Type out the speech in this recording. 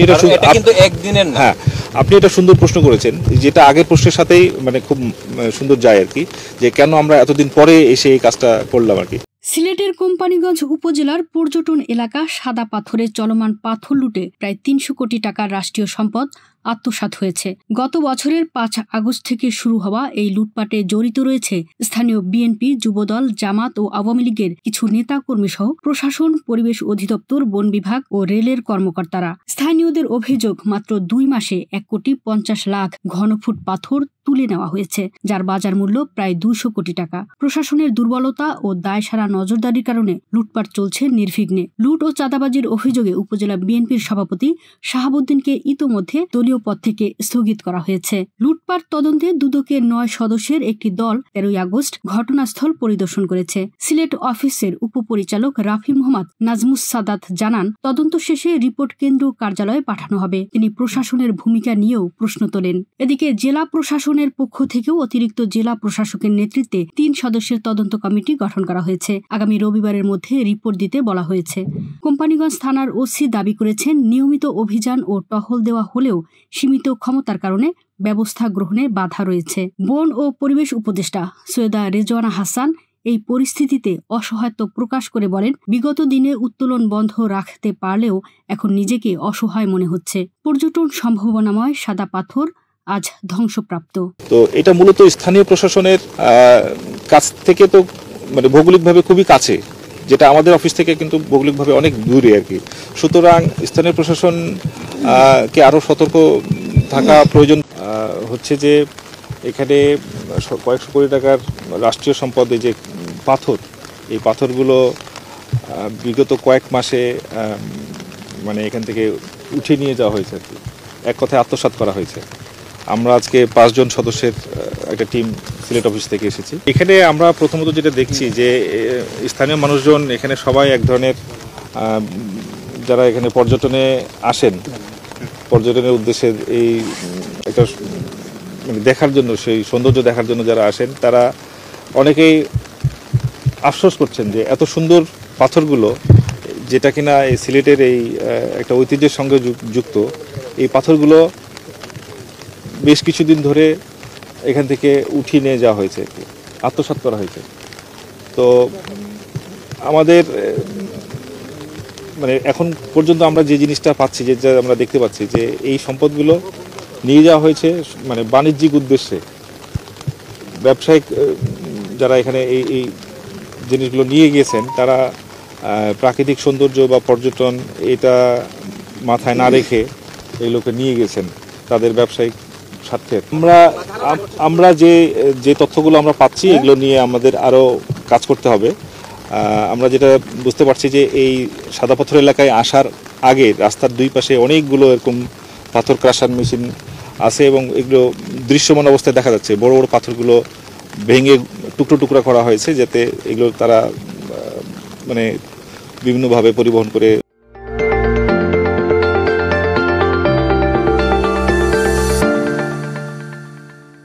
এটা কিন্তু একদিনের না। হ্যাঁ, আপনি এটা সুন্দর প্রশ্ন করেছেন, যেটা আগের প্রশ্নের সাথেই মানে খুব সুন্দর যায় আর কি, যে কেন আমরা এতদিন পরে এসে এই কাজটা করলাম আর কি। সিলেটের কোম্পানীগঞ্জ উপজেলার পর্যটন এলাকা সাদা পাথরে চলমান পাথর লুটে প্রায় ৩০০ কোটি টাকার রাষ্ট্রীয় সম্পদ আত্মসাৎ হয়েছে। গত বছরের ৫ আগস্ট থেকে শুরু হওয়া এই লুটপাটে জড়িত রয়েছে স্থানীয় বিএনপি, যুবদল, জামাত ও আওয়ামী লীগের কিছু নেতাকর্মী সহ প্রশাসন, পরিবেশ অধিদপ্তর, বন বিভাগ ও রেলের কর্মকর্তারা। স্থানীয়দের অভিযোগ, মাত্র ২ মাসে ১,৫০,০০,০০০ ঘনফুট পাথর তুলে নেওয়া হয়েছে, যার বাজার মূল্য প্রায় ২০০ কোটি টাকা। প্রশাসনের দুর্বলতা ও দায়সারা নজরদারির কারণে লুটপাট চলছে নির্বিঘ্নে। লুট ও চাঁদাবাজির অভিযোগে উপজেলা বিএনপির সভাপতি শাহাবুদ্দিনকে ইতোমধ্যে দলীয় পদ থেকে স্থগিত করা হয়েছে। লুটপাট তদন্তে দুদকের ৯ সদস্যের একটি দল ১৩ আগস্ট ঘটনাস্থল পরিদর্শন করেছে। সিলেট অফিসের উপপরিচালক রাফি মোহাম্মদ নাজমুস সাদাত জানান, তদন্ত শেষে রিপোর্ট কেন্দ্র কার্যালয়ে পাঠানো হবে। তিনি প্রশাসনের ভূমিকা নিয়েও প্রশ্ন তোলেন। এদিকে জেলা প্রশাসনের পক্ষ থেকেও অতিরিক্ত জেলা প্রশাসকের নেতৃত্বে ৩ সদস্যের তদন্ত কমিটি গঠন করা হয়েছে। আগামী রবিবারের মধ্যে রিপোর্ট দিতে বলা হয়েছে। কোম্পানীগঞ্জ থানার ওসি দাবি করেছেন, নিয়মিত অভিযান ও টহল দেওয়া হলেও সীমিত ক্ষমতার কারণে ব্যবস্থা গ্রহণে বাধা রয়েছে। বন ও পরিবেশ উপদেষ্টা সৈয়দা রেজওয়ানা হাসান এই পরিস্থিতিতে অসহায়ত্ব প্রকাশ করে বলেন, বিগত দিনে উত্তোলন বন্ধ রাখতে পারলেও এখন নিজেকে অসহায় মনে হচ্ছে। পর্যটন সম্ভাবনাময় সাদা পাথর আজ ধ্বংসপ্রাপ্ত। তো এটা মূলত স্থানীয় প্রশাসনের কাছ থেকে তো মানে ভৌগোলিকভাবে খুবই কাছে, যেটা আমাদের অফিস থেকে কিন্তু ভৌগোলিকভাবে অনেক দূরে আর কি। সুতরাং স্থানীয় প্রশাসন কে আরও সতর্ক থাকা প্রয়োজন। হচ্ছে যে এখানে কয়েকশো কোটি টাকার রাষ্ট্রীয় সম্পদ, এই যে পাথর, এই পাথরগুলো বিগত কয়েক মাসে মানে এখান থেকে উঠিয়ে নিয়ে যাওয়া হয়েছে আর কি, এক কথায় আত্মসাৎ করা হয়েছে। আমরা আজকে ৫ জন সদস্যের একটা টিম সিলেট অফিস থেকে এসেছি। এখানে আমরা প্রথমত যেটা দেখছি যে স্থানীয় মানুষজন এখানে সবাই এক ধরনের, যারা এখানে পর্যটনে আসেন, পর্যটনের উদ্দেশ্যে এই একটা মানে দেখার জন্য, সেই সৌন্দর্য দেখার জন্য যারা আসেন, তারা অনেকেই আফসোস করছেন যে এত সুন্দর পাথরগুলো, যেটা কিনা এই সিলেটের এই একটা ঐতিহ্যের সঙ্গে যুক্ত, এই পাথরগুলো বেশ কিছুদিন ধরে এখান থেকে উঠিয়ে নিয়ে যাওয়া হয়েছে, আত্মসাৎ করা হয়েছে। তো আমাদের মানে এখন পর্যন্ত আমরা যে জিনিসটা পাচ্ছি, যে আমরা দেখতে পাচ্ছি যে এই সম্পদগুলো নিয়ে যাওয়া হয়েছে মানে বাণিজ্যিক উদ্দেশ্যে। ব্যবসায়িক যারা এখানে এই জিনিসগুলো নিয়ে গিয়েছেন, তারা প্রাকৃতিক সৌন্দর্য বা পর্যটন এটা মাথায় না রেখে এগুলোকে নিয়ে গেছেন তাদের ব্যবসায়িক স্বার্থে। আমরা যে তথ্যগুলো আমরা পাচ্ছি, এগুলো নিয়ে আমাদের আরও কাজ করতে হবে। আমরা যেটা বুঝতে পারছি যে এই সাদা পাথর এলাকায় আসার আগে রাস্তার দুই পাশে অনেকগুলো এরকম পাথর ক্রাশার মেশিন আছে এবং এগুলো দৃশ্যমান অবস্থায় দেখা যাচ্ছে। বড় বড় পাথরগুলো ভেঙে টুকরো টুকরা করা হয়েছে, যাতে এগুলো তারা মানে বিভিন্নভাবে পরিবহন করে